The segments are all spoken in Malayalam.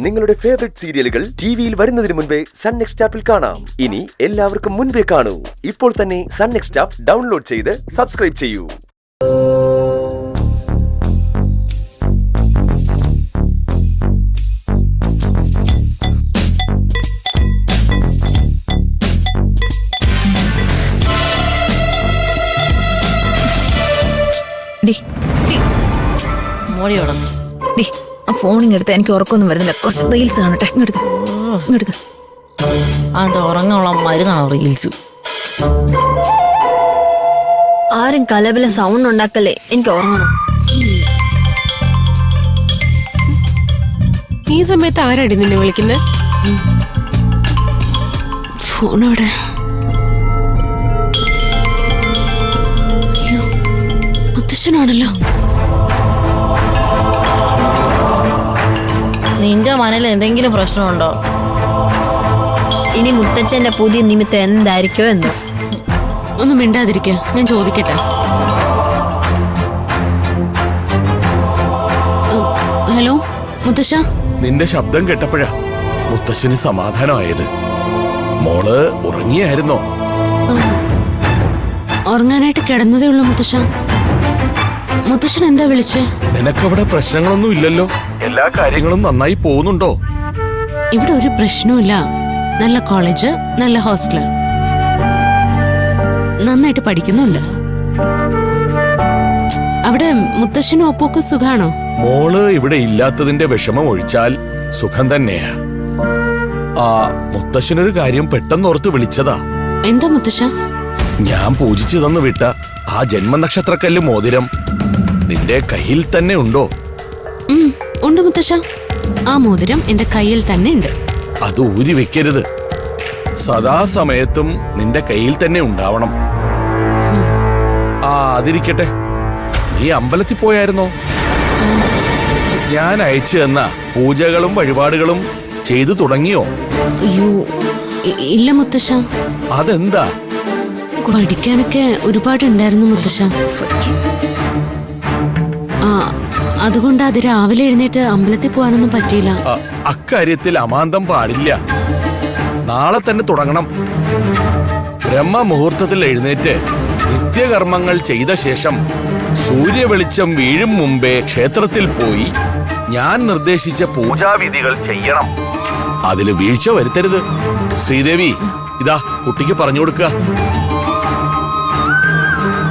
നിങ്ങളുടെ ഫേവറേറ്റ് സീരിയലുകൾ ടിവിയിൽ വരുന്നതിന് മുൻപേ സൺ നെക്സ്റ്റ് ആപ്പിൽ കാണാം. ഇനി എല്ലാവർക്കും മുൻപേ കാണൂ. ഇപ്പോൾ തന്നെ സൺ നെക്സ്റ്റ് ആപ്പ് ഡൗൺലോഡ് ചെയ്ത് സബ്സ്ക്രൈബ് ചെയ്യൂ. ഫോണിങ് എടുത്ത് എനിക്ക് ഉറക്കൊന്നും വരുന്നില്ല. കുറച്ച് റീൽസ് കാണട്ടെ. ഇങ്ങോട്ട് അത് ഉറങ്ങാനുള്ള മരുന്നാണോ റീൽസ്? ആരും കലബല സൗണ്ട് ഉണ്ടാക്കല്ലേ, എനിക്ക് ഉറങ്ങണം. ഈ സമയത്ത് ആരാടി നിന്നെ വിളിക്കുന്നത്? ഫോണോടെ മുത്തശ്ശനാണല്ലോ. നിന്റെ മനയിൽ എന്തെങ്കിലും പ്രശ്നമുണ്ടോ? ഇനി മുത്തച്ഛന്റെ പുതിയ നിമിത്തം എന്തായിരിക്കോ എന്തോ. ഒന്നും മിണ്ടാതിരിക്ക, ഞാൻ ചോദിക്കട്ടെ. ഹലോ മുത്തശ്ശ. നിന്റെ ശബ്ദം കേട്ടപ്പോഴാ മുത്തശ്ശന് സമാധാനമായത്. മോള് ഉറങ്ങിയായിരുന്നോ? ഉറങ്ങാനായിട്ട് കിടന്നതേ ഉള്ളൂ മുത്തശ്ശ. മുത്തശ്ശൻ എന്താ വിളിച്ചേ? നിനക്കവിടെ പ്രശ്നങ്ങളൊന്നും ഇല്ലല്ലോ? എല്ലാ കാര്യങ്ങളും നന്നായി പോകുന്നുണ്ടോ? ഇവിടെ ഒരു പ്രശ്നവുമില്ല. നല്ല കോളേജ്, നല്ല ഹോസ്റ്റല്, നന്നായിട്ട് പഠിക്കുന്നുണ്ട്. അവിടെ മുത്തശ്ശനും ഒപ്പൊക്കെ സുഖാണോ? മോള് ഇവിടെ ഇല്ലാത്തതിന്റെ വിഷമം ഒഴിച്ചാൽ സുഖം തന്നെയാ. ആ മുത്തശ്ശനൊരു കാര്യം പെട്ടെന്നോർത്ത് വിളിച്ചതാ. എന്താ മുത്തശ്ശ? ഞാൻ പൂജിച്ചു തന്നു വിട്ട ആ ജന്മനക്ഷത്രക്കല്ല് മോതിരം നിന്റെ കയ്യിൽ തന്നെ ഉണ്ടോ? ഉണ്ട് മുത്തശ്ശ. ആ മോതിരം എന്റെ കയ്യിൽ തന്നെ ഉണ്ട്. അത് ഊരി വെക്കരുത്. സദാസമയത്തും നിന്റെ കയ്യിൽ തന്നെ ഉണ്ടാവണം. അതിരിക്കട്ടെ, നീ അമ്പലത്തിൽ പോയായിരുന്നോ? ഞാൻ അയച്ചു തന്ന പൂജകളും വഴിപാടുകളും ചെയ്തു തുടങ്ങിയോ? അയ്യോ ഇല്ല മുത്തശ്ശ. അതെന്താ? പഠിക്കാനൊക്കെ ഒരുപാടുണ്ടായിരുന്നു മുത്തശ്ശ. അതുകൊണ്ട് അത് രാവിലെ എഴുന്നേറ്റ് അമ്പലത്തിൽ പോകാനൊന്നും പറ്റിയില്ല. അക്കാര്യത്തിൽ അമാന്തം പാടില്ല. നാളെ തന്നെ തുടങ്ങണം. ബ്രഹ്മ മുഹൂർത്തത്തിൽ എഴുന്നേറ്റ് നിത്യകർമ്മങ്ങൾ ചെയ്ത ശേഷം സൂര്യവെളിച്ചം വീഴും മുമ്പേ ക്ഷേത്രത്തിൽ പോയി ഞാൻ നിർദ്ദേശിച്ച പൂജാവിധികൾ ചെയ്യണം. അതില് വീഴ്ച വരുത്തരുത്. ശ്രീദേവി, ഇതാ കുട്ടിക്ക് പറഞ്ഞു കൊടുക്കുക.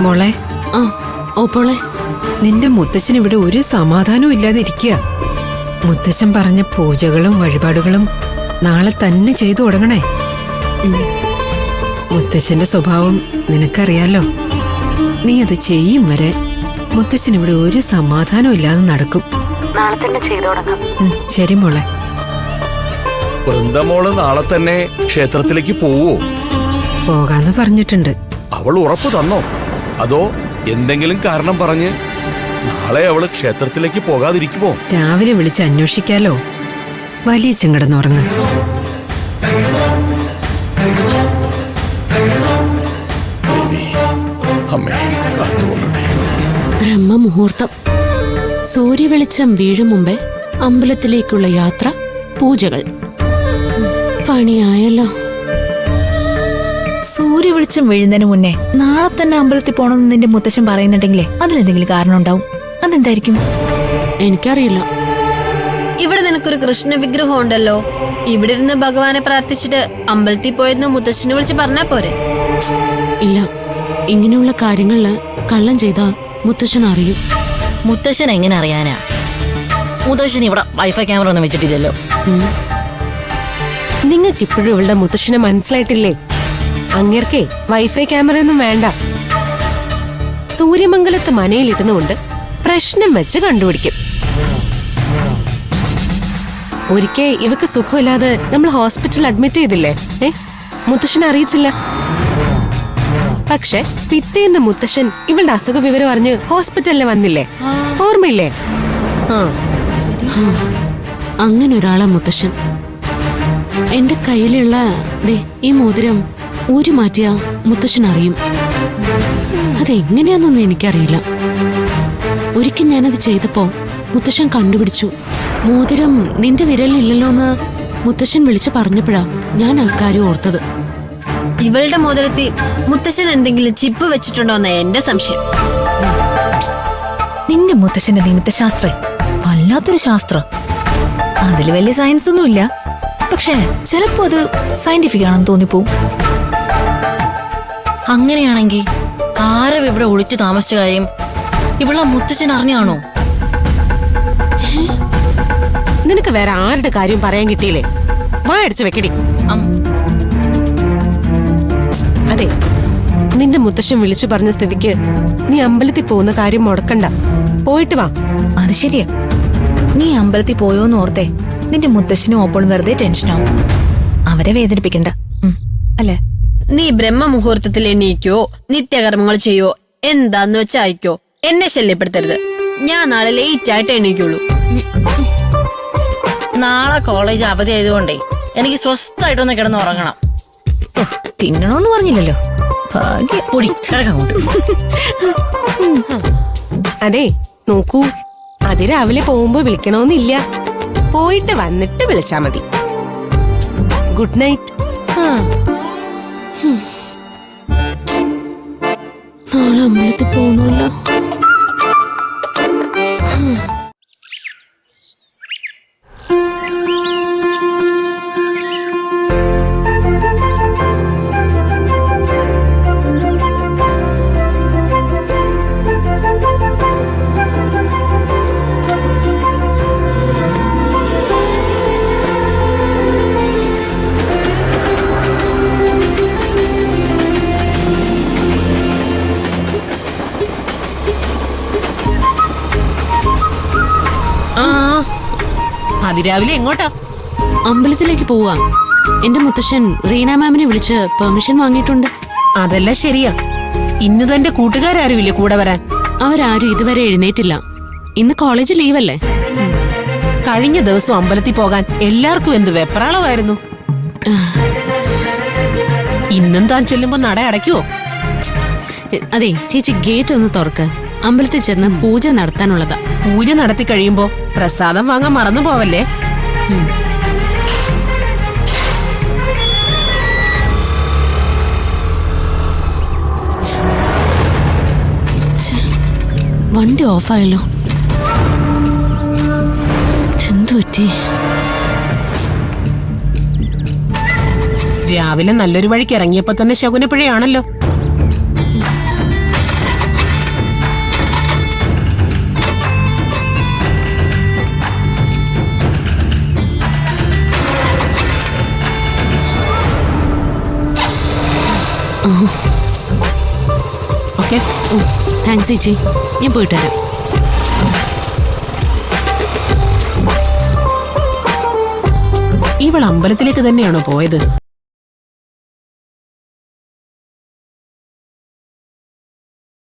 മോളെ. ഓപ്പോളെ. നിന്റെ മുത്തച്ഛൻ ഇവിടെ ഒരു സമാധാനവും ഇല്ലാതെ ഇരിക്കുക. മുത്തച്ഛൻ പറഞ്ഞ പൂജകളും വഴിപാടുകളും നാളെ തന്നെ ചെയ്തു തുടങ്ങണേ. മുത്തച്ഛന്റെ സ്വഭാവം നിനക്കറിയാലോ. നീ അത് ചെയ്യും വരെ മുത്തച്ഛൻ ഇവിടെ ഒരു സമാധാനവും ഇല്ലാതെ നടക്കും. നാളെ തന്നെ ചെയ്തു തുടങ്ങാം. ശരി മോളെ. വൃന്ദമോള് നാളെ തന്നെ ക്ഷേത്രത്തിലേക്ക് പോവോ? പോകാന്ന് പറഞ്ഞിട്ടുണ്ട്. അവൾ ഉറപ്പ് തന്നോ? അതോ എന്തെങ്കിലും കാരണം പറഞ്ഞ് നാളെ അവള് ക്ഷേത്രത്തിലേക്ക് പോകാതിരിക്കുമോ? രാവിലെ വിളിച്ച് അന്വേഷിക്കാലോ. വലിയ ചെങ്കടന്നുറങ്ങ്. ബ്രഹ്മമുഹൂർത്തം, സൂര്യവെളിച്ചം വീഴും മുമ്പേ അമ്പലത്തിലേക്കുള്ള യാത്ര, പൂജകൾ. പണിയായല്ലോ. സൂര്യ വെളിച്ചം വീഴുന്നതിന് മുന്നേ നാളെ തന്നെ അമ്പലത്തിൽ പോകണമെന്ന് നിന്റെ മുത്തശ്ശൻ പറയുന്നുണ്ടെങ്കിലേ അതിലെന്തെങ്കിലും കാരണം ഉണ്ടാവും. അതെന്തായിരിക്കും? എനിക്കറിയില്ല. ഇവിടെ നിനക്കൊരു കൃഷ്ണ വിഗ്രഹം ഉണ്ടല്ലോ. ഇവിടെ ഇരുന്ന് ഭഗവാനെ പ്രാർത്ഥിച്ചിട്ട് അമ്പലത്തിൽ പോയെന്ന് മുത്തശ്ശനെ വിളിച്ച് പറഞ്ഞാ പോരെ? ഇല്ല, ഇങ്ങനെയുള്ള കാര്യങ്ങളില് കള്ളം ചെയ്താ മുത്തശ്ശൻ അറിയും. മുത്തശ്ശൻ എങ്ങനെ അറിയാനാ? മുത്തശ്ശൻ ഇവിടെ വൈഫൈ ക്യാമറ ഒന്നും വെച്ചിട്ടില്ലല്ലോ. നിങ്ങൾക്ക് ഇപ്പോഴും ഇവളുടെ മുത്തശ്ശനെ മനസ്സിലായിട്ടില്ലേ? അങ്ങേർക്കേ വൈഫൈ ക്യാമറ ഒന്നും വേണ്ട. സൂര്യമംഗലത്ത് മനയിലിരുന്നുകൊണ്ട് പ്രശ്നം വെച്ച് കണ്ടുപിടിക്കും. ഒരിക്കൽ ഇവക്ക് സുഖമില്ലാതെ നമ്മൾ ഹോസ്പിറ്റലിൽ അഡ്മിറ്റ് ചെയ്തില്ലേ? മുത്തശ്ശനെ അറിയിച്ചില്ല. പക്ഷെ പിറ്റേന്ന് മുത്തശ്ശൻ ഇവളുടെ അസുഖ വിവരം അറിഞ്ഞ് ഹോസ്പിറ്റലിൽ വന്നില്ലേ? ഓർമ്മയില്ലേ? അങ്ങനെ ഒരാളാ മുത്തശ്ശൻ. എന്റെ കയ്യിലുള്ള ഈ മോതിരം ഊരി മാറ്റിയ മുത്തശ്ശൻ അറിയും. അതെങ്ങനെയാന്നൊന്നും എനിക്കറിയില്ല. ഒരിക്കൽ ഞാനത് ചെയ്തപ്പോ മുത്തശ്ശൻ കണ്ടുപിടിച്ചു. മോതിരം നിന്റെ വിരലില്ലല്ലോ എന്ന് മുത്തശ്ശൻ വിളിച്ചു പറഞ്ഞപ്പോഴാ ഞാൻ ആ കാര്യം ഓർത്തത്. ഇവളുടെ മോതിരത്തിൽ മുത്തശ്ശൻ എന്തെങ്കിലും ചിപ്പ് വെച്ചിട്ടുണ്ടോന്ന എന്റെ സംശയം. നിന്റെ മുത്തശ്ശന്റെ നിമിത്തശാസ്ത്രം വല്ലാത്തൊരു ശാസ്ത്രം. അതിൽ വലിയ സയൻസ് ഒന്നുമില്ല, പക്ഷേ ചിലപ്പോ അത് സയന്റിഫിക് ആണെന്ന് തോന്നിപ്പോവും. അങ്ങനെയാണെങ്കിൽ ആരും ഇവിടെ ഒളിച്ചു താമസിച്ച കാര്യം ഇവിടെ മുത്തച്ഛൻ അറിഞ്ഞാണോ? നിനക്ക് വേറെ ആരുടെ കാര്യം പറയാൻ കിട്ടിയില്ലേ? വായടിച്ച് വെക്കടി. അതെ, നിന്റെ മുത്തശ്ശൻ വിളിച്ചു പറഞ്ഞ സ്ഥിതിക്ക് നീ അമ്പലത്തിൽ പോകുന്ന കാര്യം മുടക്കണ്ട. പോയിട്ട് വാ. അത് ശരിയാ. നീ അമ്പലത്തിൽ പോയോന്ന് ഓർത്തേ നിന്റെ മുത്തശ്ശനും ഒപ്പം വെറുതെ ടെൻഷനാവും. അവരെ വേദനിപ്പിക്കണ്ട, അല്ലേ? നീ ബ്രഹ്മമുഹൂർത്തത്തിൽ എണീക്കോ, നിത്യകർമ്മങ്ങൾ ചെയ്യോ, എന്താന്ന് വെച്ചാ അയക്കോ. എന്നെ ശല്യപ്പെടുത്തരുത്. ഞാൻ നാളെ ലേറ്റ് ആയിട്ട് എണീക്കുള്ളൂ. നാളെ കോളേജ് അവധി ആയതുകൊണ്ടേ എനിക്ക് സ്വസ്ഥമായിട്ടൊന്ന് കിടന്ന് ഉറങ്ങണം. തിന്നണോന്ന് പറഞ്ഞില്ലല്ലോ. ഭാഗ്യം. പൊടി കിടക്കങ്ങോട്ട്. അതെ നോക്കൂ, അതിരാവിലെ പോകുമ്പോ വിളിക്കണമെന്നില്ല. പോയിട്ട് വന്നിട്ട് വിളിച്ചാ മതി. Good night. നാളെ അമ്പലത്തിൽ പോകണമല്ലോ. അതിരാവിലെ എങ്ങോട്ടാ? അമ്പലത്തിലേക്ക് പോവാ. എന്റെ മുത്തശ്ശൻ റീന മാമിനെ വിളിച്ച് പെർമിഷൻ വാങ്ങിയിട്ടുണ്ട്. അതെല്ലാം ശരിയാ. ഇന്ന് തന്റെ കൂട്ടുകാരാരുമില്ലേ കൂടെ വരാൻ? അവരാരും ഇതുവരെ എഴുന്നേറ്റില്ല. ഇന്ന് കോളേജ് ലീവല്ലേ. കഴിഞ്ഞ ദിവസം അമ്പലത്തിൽ പോകാൻ എല്ലാവർക്കും എന്ത് വെപ്രാളമായിരുന്നു. ഇന്നും താൻ ചെല്ലുമ്പോ നട അടയ്ക്കുവോ? അതെ ചേച്ചി, ഗേറ്റ് ഒന്ന് തുറക്ക്. അമ്പലത്തിൽ ചെന്ന് പൂജ നടത്താനുള്ളതാ. പൂജ നടത്തി കഴിയുമ്പോ പ്രസാദം വാങ്ങാൻ മറന്നു പോവല്ലേ. വണ്ടി ഓഫായല്ലോ. എന്തു പറ്റി? രാവിലെ നല്ലൊരു വഴിക്ക് ഇറങ്ങിയപ്പോ തന്നെ ശകുനപ്പിഴയാണല്ലോ. ഓക്കെ, താങ്ക്സ് ചേച്ചി, ഞാൻ പോയിട്ട് വരാം. ഇവൾ അമ്പലത്തിലേക്ക് തന്നെയാണോ പോയത്?